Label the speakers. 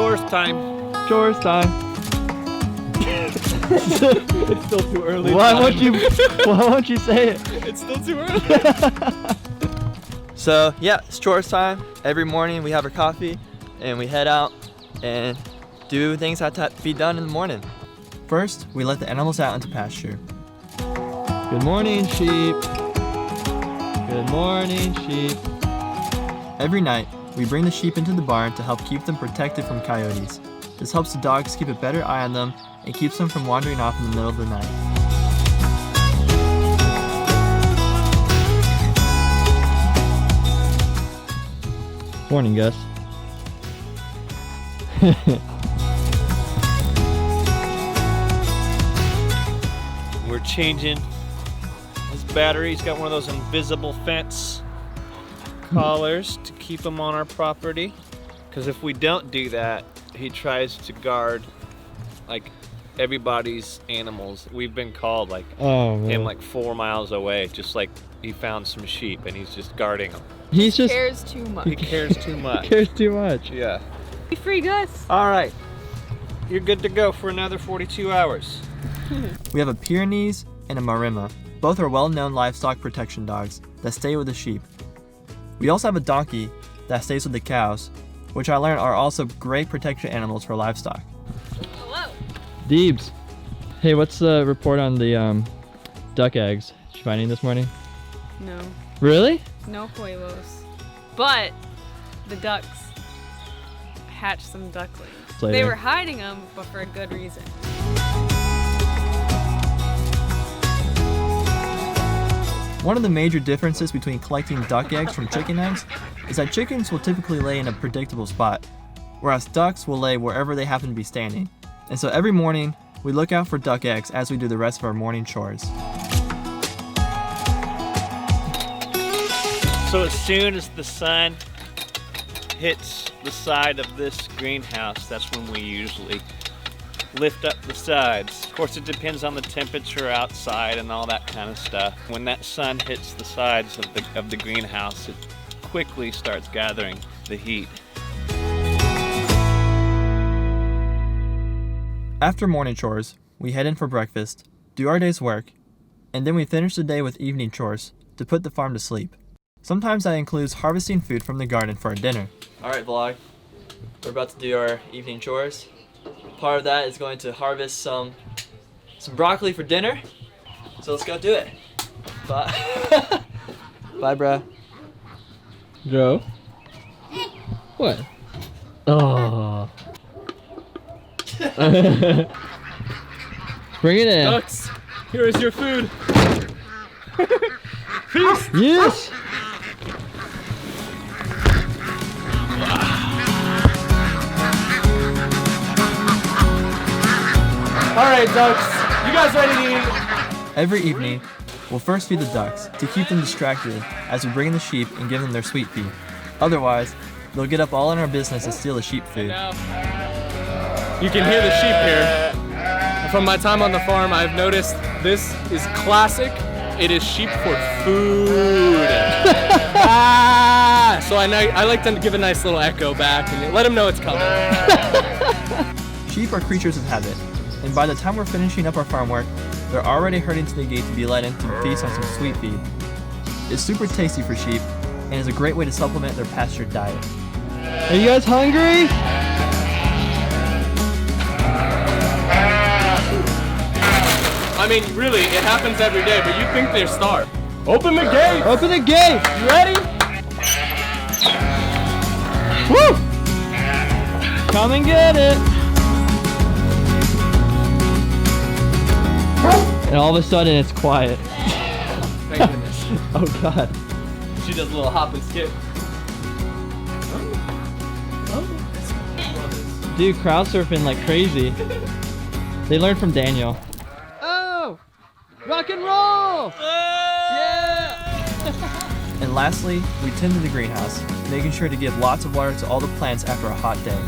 Speaker 1: chores time.
Speaker 2: Chores time.
Speaker 1: It's still too early.
Speaker 2: Why won't you say it?
Speaker 1: It's still too early.
Speaker 3: So yeah, it's chores time. Every morning we have our coffee and we head out and do things that have to be done in the morning. First, we let the animals out into pasture.
Speaker 2: Good morning, sheep. Good morning, sheep.
Speaker 3: Every night, we bring the sheep into the barn to help keep them protected from coyotes. This helps the dogs keep a better eye on them and keeps them from wandering off in the middle of the night.
Speaker 2: Morning, Gus.
Speaker 1: We're changing his battery. He's got one of those invisible fence collars to keep him on our property. Because if we don't do that, he tries to guard like everybody's animals. We've been called like him like 4 miles away, just like he found some sheep and he's just guarding them.
Speaker 2: He
Speaker 4: cares too much.
Speaker 1: He cares too much.
Speaker 2: He cares too much.
Speaker 1: Yeah.
Speaker 4: Be free, Gus.
Speaker 1: All right. You're good to go for another 42 hours.
Speaker 3: We have a Pyrenees and a Maremma. Both are well-known livestock protection dogs that stay with the sheep. We also have a donkey that stays with the cows, which I learned are also great protection animals for livestock.
Speaker 4: Hello.
Speaker 2: Deebs. Hey, what's the report on the duck eggs? Did you find any this morning?
Speaker 4: No.
Speaker 2: Really?
Speaker 4: No huevos. But the ducks hatched some ducklings.
Speaker 2: Later.
Speaker 4: They were hiding them, but for a good reason.
Speaker 3: One of the major differences between collecting duck eggs from chicken eggs is that chickens will typically lay in a predictable spot, whereas ducks will lay wherever they happen to be standing. And so every morning, we look out for duck eggs as we do the rest of our morning chores.
Speaker 1: So as soon as the sun hits the side of this greenhouse, that's when we usually lift up the sides. Of course, it depends on the temperature outside and all that kind of stuff. When that sun hits the sides of the greenhouse, it quickly starts gathering the heat.
Speaker 3: After morning chores, we head in for breakfast, do our day's work, and then we finish the day with evening chores to put the farm to sleep. Sometimes that includes harvesting food from the garden for our dinner. Alright vlog, we're about to do our evening chores. Part of that is going to harvest some broccoli for dinner. So let's go do it. Bye. Bye, bruh.
Speaker 2: Joe? What? Oh. Bring it in.
Speaker 1: Ducks, here is your food. Peace.
Speaker 2: Yes!
Speaker 1: Alright, ducks, you guys ready to eat?
Speaker 3: Every evening, we'll first feed the ducks to keep them distracted as we bring in the sheep and give them their sweet feed. Otherwise, they'll get up all in our business and steal the sheep food.
Speaker 5: You can hear the sheep here. From my time on the farm, I've noticed this is classic. It is sheep for food. So I like to give a nice little echo back and let them know it's coming.
Speaker 3: Sheep are creatures of habit, and by the time we're finishing up our farm work, they're already herding to the gate to be let in to feast on some sweet feed. It's super tasty for sheep, and is a great way to supplement their pasture diet.
Speaker 2: Are you guys hungry?
Speaker 5: I mean, really, it happens every day, but you think they're starved. Open the gate!
Speaker 2: Open the gate!
Speaker 5: You ready?
Speaker 2: Woo! Come and get it! And all of a sudden it's quiet.
Speaker 5: Thank goodness.
Speaker 2: Oh god.
Speaker 1: She does a little hop and skip.
Speaker 2: Dude, crowd surfing like crazy. They learned from Daniel. Oh! Rock and roll! Yeah!
Speaker 3: And lastly, we tend to the greenhouse, making sure to give lots of water to all the plants after a hot day.